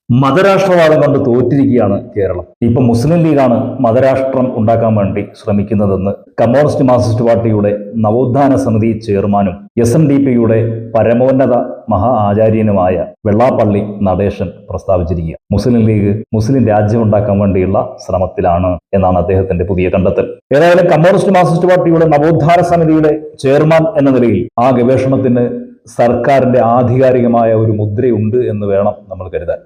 മതരാഷ്ട്രവാദം കൊണ്ട് തോറ്റിരിക്കുകയാണ് കേരളം. ഇപ്പൊ മുസ്ലിം ലീഗാണ് മതരാഷ്ട്രം ഉണ്ടാക്കാൻ വേണ്ടി ശ്രമിക്കുന്നതെന്ന് കമ്മ്യൂണിസ്റ്റ് മാർക്സിസ്റ്റ് പാർട്ടിയുടെ നവോത്ഥാന സമിതി ചെയർമാനും SNDPയുടെ പരമോന്നത മഹാ ആചാര്യനുമായ വെള്ളാപ്പള്ളി നടേശൻ പ്രസ്താവിച്ചിരിക്കുക. മുസ്ലിം ലീഗ് മുസ്ലിം രാജ്യം ഉണ്ടാക്കാൻ വേണ്ടിയുള്ള ശ്രമത്തിലാണ് എന്നാണ് അദ്ദേഹത്തിന്റെ പുതിയ കണ്ടെത്തൽ. ഏതായാലും കമ്മ്യൂണിസ്റ്റ് മാർക്സിസ്റ്റ് പാർട്ടിയുടെ നവോത്ഥാന സമിതിയുടെ ചെയർമാൻ എന്ന നിലയിൽ ആ ഗവേഷണത്തിന് സർക്കാരിന്റെ ആധികാരികമായ ഒരു മുദ്രയുണ്ട് എന്ന് വേണം നമ്മൾ കരുതാൻ.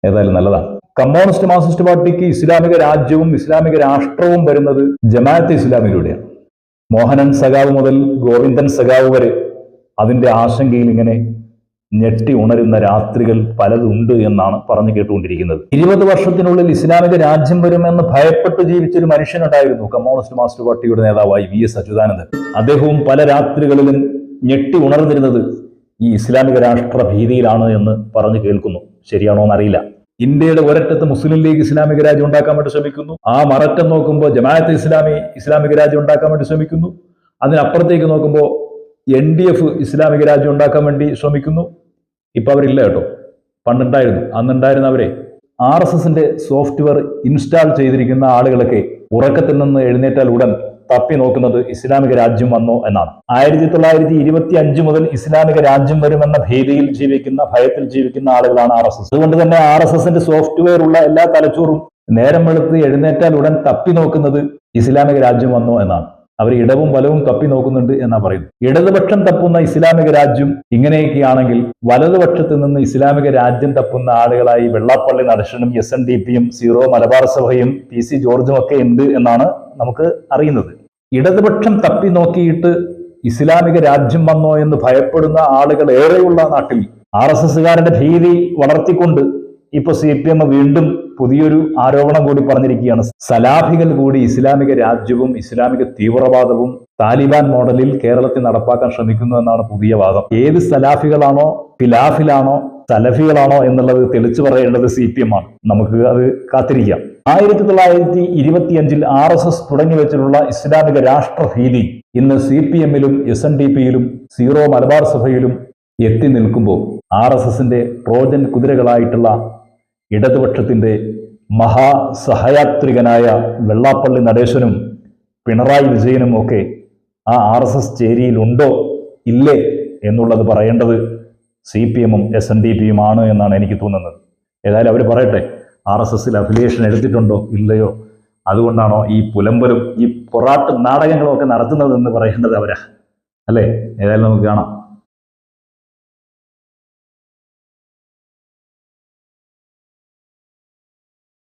ഏതായാലും നല്ലതാണ്. കമ്മ്യൂണിസ്റ്റ് മാർക്സിസ്റ്റ് പാർട്ടിക്ക് ഇസ്ലാമിക രാജ്യവും ഇസ്ലാമിക രാഷ്ട്രവും വരുന്നത് ജമാഅത്തെ ഇസ്ലാമിലൂടെയാണ്. മോഹനൻ സഖാവ് മുതൽ ഗോവിന്ദൻ സഖാവ് വരെ അതിന്റെ ആശങ്കയിൽ ഇങ്ങനെ ഞെട്ടി ഉണരുന്ന രാത്രികൾ പലതുണ്ട് എന്നാണ് പറഞ്ഞു കേട്ടുകൊണ്ടിരിക്കുന്നത്. 20 വർഷത്തിനുള്ളിൽ ഇസ്ലാമിക രാജ്യം വരുമെന്ന് ഭയപ്പെട്ട് ജീവിച്ചൊരു മനുഷ്യനുണ്ടായിരുന്നു കമ്മ്യൂണിസ്റ്റ് മാർക്സിസ്റ്റ് പാർട്ടിയുടെ നേതാവായി VS അച്യുതാനന്ദൻ. അദ്ദേഹവും പല രാത്രികളിലും ഞെട്ടി ഉണർന്നിരുന്നത് ഈ ഇസ്ലാമിക രാഷ്ട്ര ഭീതിയിലാണ് എന്ന് പറഞ്ഞു കേൾക്കുന്നു. ശരിയാണോ എന്നറിയില്ല. ഇന്ത്യയുടെ ഒരറ്റത്ത് മുസ്ലിം ലീഗ് ഇസ്ലാമിക രാജ്യം ഉണ്ടാക്കാൻ വേണ്ടി ശ്രമിക്കുന്നു. ആ മററ്റം നോക്കുമ്പോൾ ജമാഅത്തെ ഇസ്ലാമി ഇസ്ലാമിക രാജ്യം ഉണ്ടാക്കാൻ വേണ്ടി ശ്രമിക്കുന്നു. അതിനപ്പുറത്തേക്ക് നോക്കുമ്പോൾ NDF ഇസ്ലാമിക രാജ്യം ഉണ്ടാക്കാൻ വേണ്ടി ശ്രമിക്കുന്നു. ഇപ്പൊ അവരില്ല കേട്ടോ, പണ്ടുണ്ടായിരുന്നു. അന്നുണ്ടായിരുന്നവരെ RSSന്റെ സോഫ്റ്റ്വെയർ ഇൻസ്റ്റാൾ ചെയ്തിരിക്കുന്ന ആളുകളൊക്കെ ഉറക്കത്തിൽ നിന്ന് എഴുന്നേറ്റാൽ ഉടൻ തപ്പി നോക്കുന്നത് ഇസ്ലാമിക രാജ്യം വന്നോ എന്നാണ്. 1925 മുതൽ ഇസ്ലാമിക രാജ്യം വരുമെന്ന ഭീതിയിൽ ജീവിക്കുന്ന, ഭയത്തിൽ ജീവിക്കുന്ന ആളുകളാണ് RSS. അതുകൊണ്ട് തന്നെ RSSന്റെ സോഫ്റ്റ്വെയർ ഉള്ള എല്ലാ തലച്ചോറും നേരം വെളുത്ത് എഴുന്നേറ്റാൽ ഉടൻ തപ്പി നോക്കുന്നത് ഇസ്ലാമിക രാജ്യം വന്നോ എന്നാണ്. അവർ ഇടവും വലവും തപ്പി നോക്കുന്നുണ്ട് എന്നാ പറയുന്നത്. ഇടതുപക്ഷം തപ്പുന്ന ഇസ്ലാമിക രാജ്യം ഇങ്ങനെയൊക്കെയാണെങ്കിൽ വലതുപക്ഷത്ത് നിന്ന് ഇസ്ലാമിക രാജ്യം തപ്പുന്ന ആളുകളായി വെള്ളാപ്പള്ളി നടേശനും SNDPയും സീറോ മലബാർ സഭയും PC ജോർജും ഒക്കെ ഉണ്ട് എന്നാണ് നമുക്ക് അറിയുന്നത്. ഇടതുപക്ഷം തപ്പി നോക്കിയിട്ട് ഇസ്ലാമിക രാജ്യം വന്നോ എന്ന് ഭയപ്പെടുന്ന ആളുകൾ ഏറെയുള്ള നാട്ടിൽ RSSകാരന്റെ ഭീതി വളർത്തിക്കൊണ്ട് ഇപ്പൊ CPM വീണ്ടും പുതിയൊരു ആരോപണം കൂടി പറഞ്ഞിരിക്കുകയാണ്. സലാഫികൾ കൂടി ഇസ്ലാമിക രാജ്യവും ഇസ്ലാമിക തീവ്രവാദവും താലിബാൻ മോഡലിൽ കേരളത്തിൽ നടപ്പാക്കാൻ ശ്രമിക്കുന്നു എന്നാണ് പുതിയ വാദം. ഏത് സലാഫികളാണോ, ഖിലാഫിലാണോ, സലഫികളാണോ എന്നുള്ളത് തെളിച്ചു പറയേണ്ടത് CPM ആണ്. നമുക്ക് അത് കാത്തിരിക്കാം. 1925 RSS തുടങ്ങി വെച്ചിട്ടുള്ള ഇസ്ലാമിക രാഷ്ട്രഭീതി ഇന്ന് CPMലും SNDPയിലും സീറോ മലബാർ സഭയിലും എത്തി നിൽക്കുമ്പോൾ RSSന്റെ ട്രോജൻ കുതിരകളായിട്ടുള്ള ഇടതുപക്ഷത്തിന്റെ മഹാസഹയാത്രികനായ വെള്ളാപ്പള്ളി നടേശനും പിണറായി വിജയനും ഒക്കെ ആ RSS ചേരിയിലുണ്ടോ ഇല്ലേ എന്നുള്ളത് പറയേണ്ടത് CPMും SNDPയും ആണ് എന്നാണ് എനിക്ക് തോന്നുന്നത്. ഏതായാലും അവർ പറയട്ടെ, RSSൽ അഫിലിയേഷൻ എടുത്തിട്ടുണ്ടോ ഇല്ലയോ, അതുകൊണ്ടാണോ ഈ പുലമ്പലും ഈ പൊറാട്ട് നാടകങ്ങളും ഒക്കെ നടത്തുന്നതെന്ന് പറയേണ്ടത് അവരാ, അല്ലേ? ഏതായാലും നമുക്ക് കാണാം.